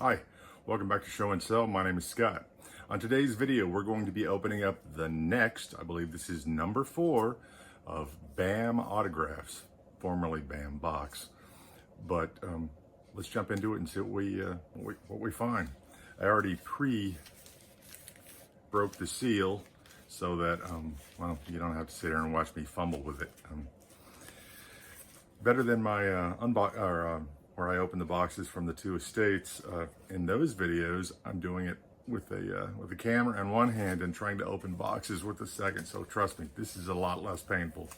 Hi, welcome back to Show and Sell. My name is Scott. On today's video, we're going to be opening up the next, I believe this is number 4 of BAM autographs, formerly BAM box. But let's jump into it and see what we find. I already broke the seal so that, well, you don't have to sit there and watch me fumble with it. Better than my where I open the boxes from the two estates. In those videos, I'm doing it with a camera in one hand and trying to open boxes with the second. So trust me, this is a lot less painful.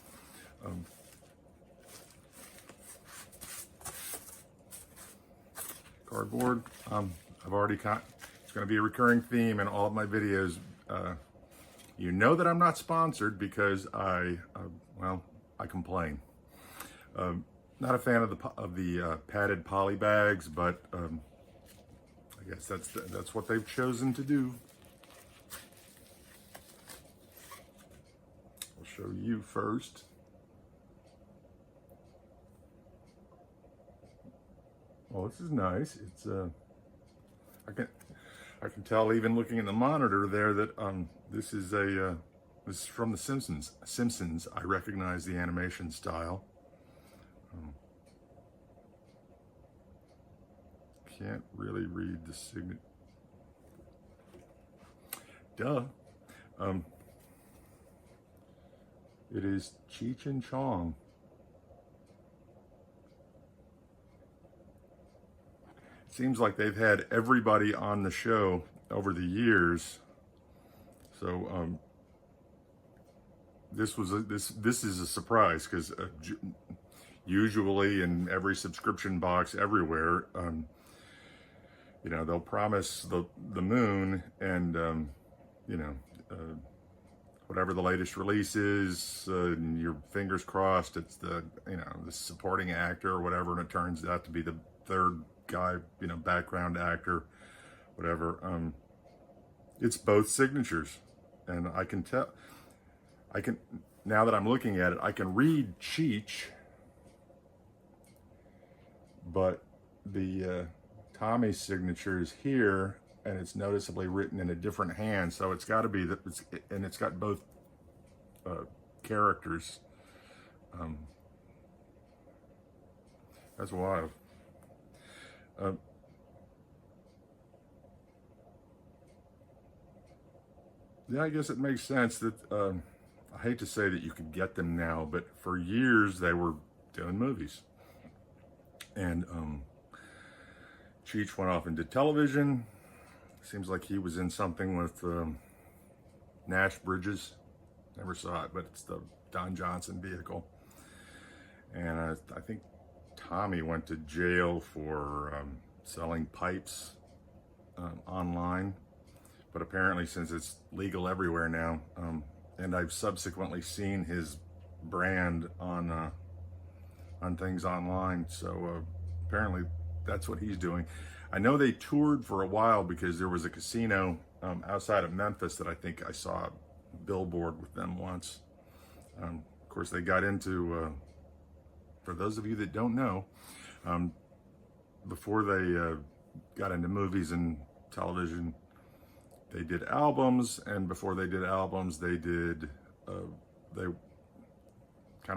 Cardboard. I've already caught. It's going to be a recurring theme in all of my videos. You know that I'm not sponsored because I complain. Not a fan of the padded poly bags, but I guess that's what they've chosen to do. I'll show you first. Well, this is nice. It's I can tell even looking in the monitor there that this is from The Simpsons. Simpsons. I recognize the animation style. Can't really read the signature. Duh. It is Cheech and Chong. Seems like they've had everybody on the show over the years. So this is a surprise because usually in every subscription box everywhere, you know, they'll promise the moon and whatever the latest release is, your fingers crossed it's the supporting actor or whatever, and it turns out to be the third guy, background actor, whatever. It's both signatures, and I can tell. Now that I'm looking at it, I can read Cheech, but the Tommy's signature is here, and it's noticeably written in a different hand, so it's got to be that. And it's got both characters. That's wild. Yeah, I guess it makes sense that I hate to say that you could get them now, but for years they were doing movies, and Cheech went off and did television. Seems like he was in something with Nash Bridges. Never saw it, but it's the Don Johnson vehicle. And I think Tommy went to jail for selling pipes online. But apparently, since it's legal everywhere now, and I've subsequently seen his brand on things online, so apparently that's what he's doing. I know they toured for a while because there was a casino outside of Memphis that I think I saw a billboard with them once. Of course, they got into, for those of you that don't know, before they got into movies and television, they did albums, and before they did albums, they did kind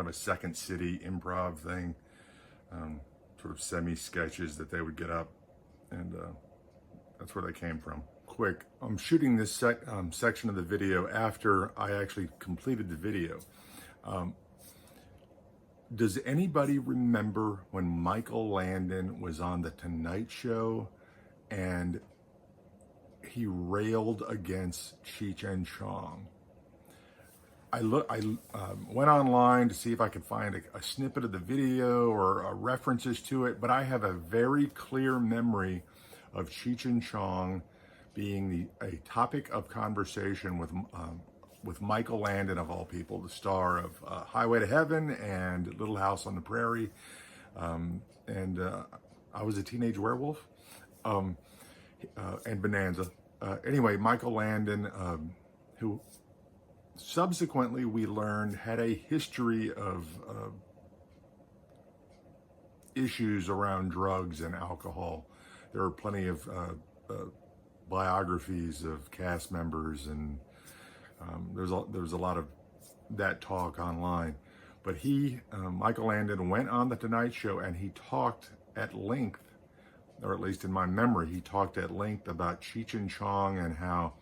of a Second City improv thing, sort of semi-sketches that they would get up, and that's where they came from. Quick, I'm shooting this section of the video after I actually completed the video. Does anybody remember when Michael Landon was on The Tonight Show and he railed against Cheech and Chong? I went online to see if I could find a snippet of the video or references to it, but I have a very clear memory of Cheech and Chong being a topic of conversation with Michael Landon, of all people, the star of Highway to Heaven and Little House on the Prairie, and I Was a Teenage Werewolf, and Bonanza. Anyway, Michael Landon, who subsequently we learned had a history of issues around drugs and alcohol there are plenty of biographies of cast members, and there's a lot of that talk online. But Michael Landon, went on the Tonight Show and he talked at length, or at least in my memory, he talked at length about Cheech and Chong and how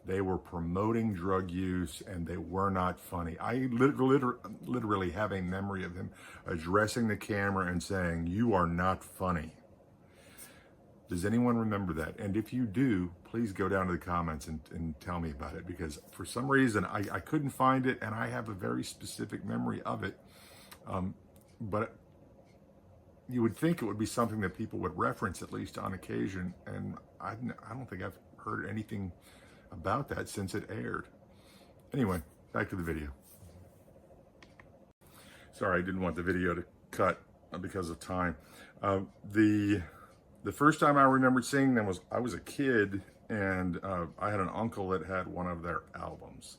they were promoting drug use and they were not funny. I literally have a memory of him addressing the camera and saying, "You are not funny." Does anyone remember that? And if you do, please go down to the comments and tell me about it, because for some reason I couldn't find it, and I have a very specific memory of it. But you would think it would be something that people would reference at least on occasion, and I don't think I've heard anything about that since it aired. Anyway, back to the video. Sorry, I didn't want the video to cut because of time. The first time I remembered seeing them was I was a kid, and I had an uncle that had one of their albums.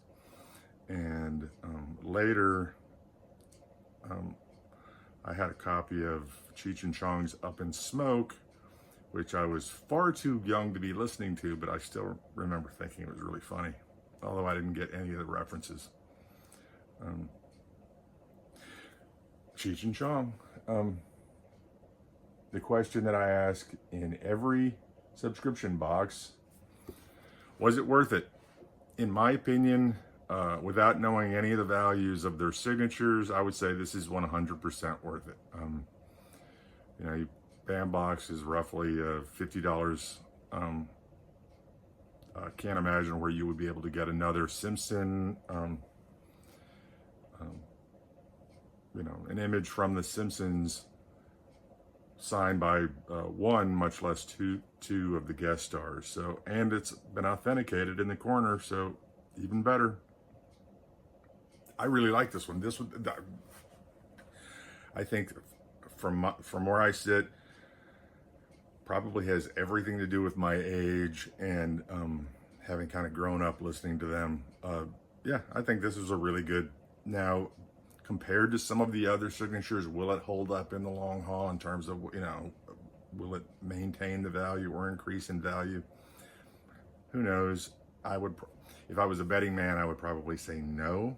And later, I had a copy of Cheech and Chong's Up in Smoke, which I was far too young to be listening to, but I still remember thinking it was really funny, although I didn't get any of the references. Cheech and Chong. The question that I ask in every subscription box, was it worth it? In my opinion, without knowing any of the values of their signatures, I would say this is 100% worth it. You know, Bam box is roughly $50. I can't imagine where you would be able to get another Simpson, you know, an image from The Simpsons signed by one, much less two of the guest stars. So, and it's been authenticated in the corner, so even better. I really like this one. This one, I think, from where I sit, probably has everything to do with my age and having kind of grown up listening to them. Yeah, I think this is a really good. Now, compared to some of the other signatures, will it hold up in the long haul in terms of, you know, will it maintain the value or increase in value? Who knows? If I was a betting man, I would probably say no,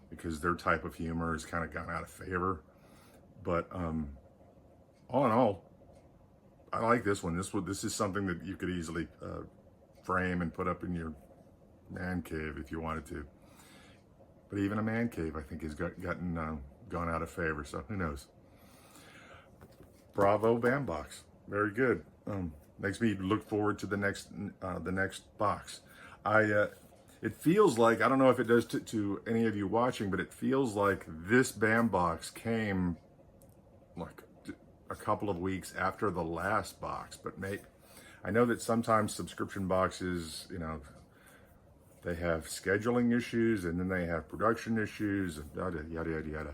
because their type of humor has kind of gone out of favor. But all in all, I like this one. This is something that you could easily frame and put up in your man cave if you wanted to. But even a man cave, I think, has gone out of favor. So who knows? Bravo, Bam box. Very good. Makes me look forward to the next box. It feels like, I don't know if it does to any of you watching, but it feels like this Bam box came like a couple of weeks after the last box. But I know that sometimes subscription boxes, you know, they have scheduling issues, and then they have production issues, and yada, yada, yada, yada.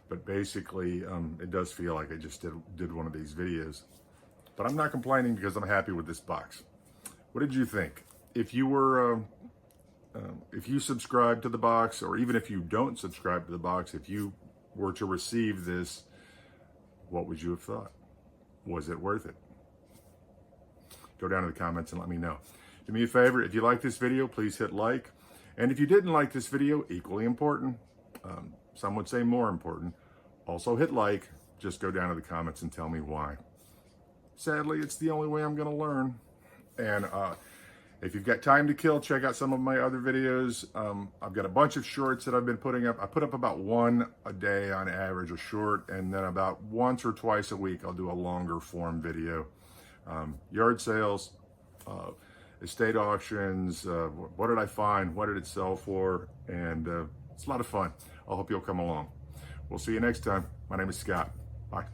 But basically, it does feel like I just did one of these videos. But I'm not complaining because I'm happy with this box. What did you think? If you were, if you subscribe to the box, or even if you don't subscribe to the box, if you were to receive this, what would you have thought? Was it worth it? Go down to the comments and let me know. Do me a favor, if you like this video, please hit like. And if you didn't like this video, equally important, some would say more important, also hit like. Just go down to the comments and tell me why. Sadly, it's the only way I'm going to learn. And if you've got time to kill, check out some of my other videos. I've got a bunch of shorts that I've been putting up. I put up about one a day on average, a short, and then about once or twice a week, I'll do a longer form video. Yard sales, estate auctions, what did I find, what did it sell for, and it's a lot of fun. I hope you'll come along. We'll see you next time. My name is Scott. Bye.